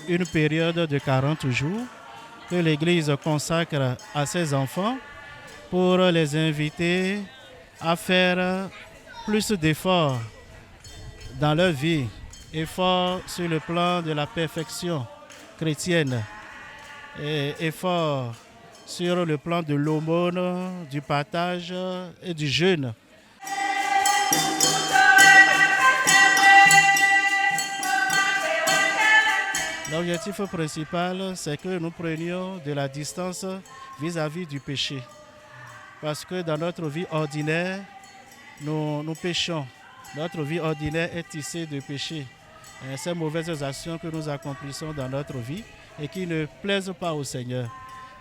une période de 40 jours que l'Église consacre à ses enfants pour les inviter à faire plus d'efforts dans leur vie, efforts sur le plan de la perfection chrétienne, et efforts sur le plan de l'aumône, du partage et du jeûne. L'objectif principal, c'est que nous prenions de la distance vis-à-vis du péché. Parce que dans notre vie ordinaire, nous péchons. Notre vie ordinaire est tissée de péchés. Ces mauvaises actions que nous accomplissons dans notre vie et qui ne plaisent pas au Seigneur.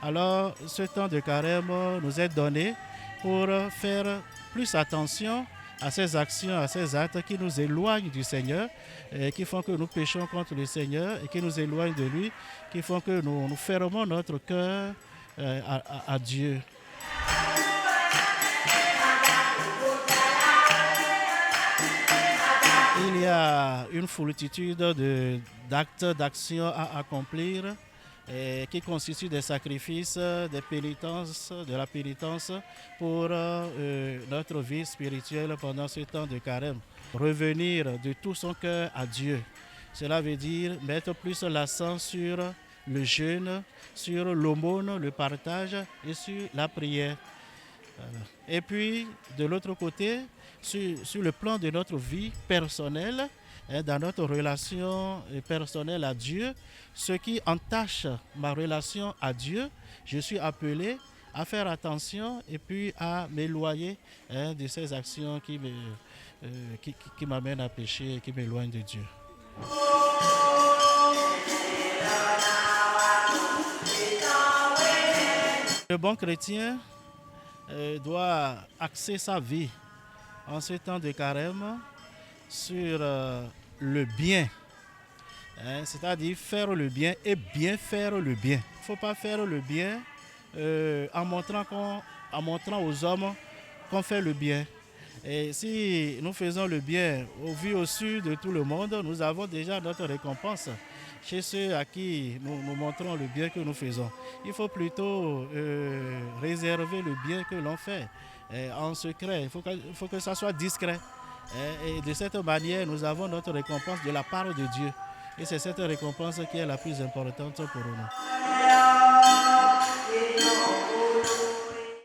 Alors, ce temps de carême nous est donné pour faire plus attention à ces actions, à ces actes qui nous éloignent du Seigneur, qui font que nous péchons contre le Seigneur et qui nous éloignent de lui, qui font que nous fermons notre cœur à Dieu. Il y a une foultitude d'actes, d'actions à accomplir qui constituent des sacrifices, des pénitences, de la pénitence pour notre vie spirituelle pendant ce temps de carême. Revenir de tout son cœur à Dieu. Cela veut dire mettre plus l'accent sur le jeûne, sur l'aumône, le partage et sur la prière. Et puis, de l'autre côté, sur le plan de notre vie personnelle, dans notre relation personnelle à Dieu, ce qui entache ma relation à Dieu, je suis appelé à faire attention et puis à m'éloigner de ces actions qui m'amènent à pécher et qui m'éloignent de Dieu. Le bon chrétien doit axer sa vie en ce temps de carême sur le bien, c'est-à-dire faire le bien et bien faire le bien. Il ne faut pas faire le bien en montrant aux hommes qu'on fait le bien. Et si nous faisons le bien au vu au su de tout le monde, nous avons déjà notre récompense chez ceux à qui nous montrons le bien que nous faisons. Il faut plutôt réserver le bien que l'on fait en secret. Il faut que ça soit discret. Et de cette manière, nous avons notre récompense de la part de Dieu. Et c'est cette récompense qui est la plus importante pour nous.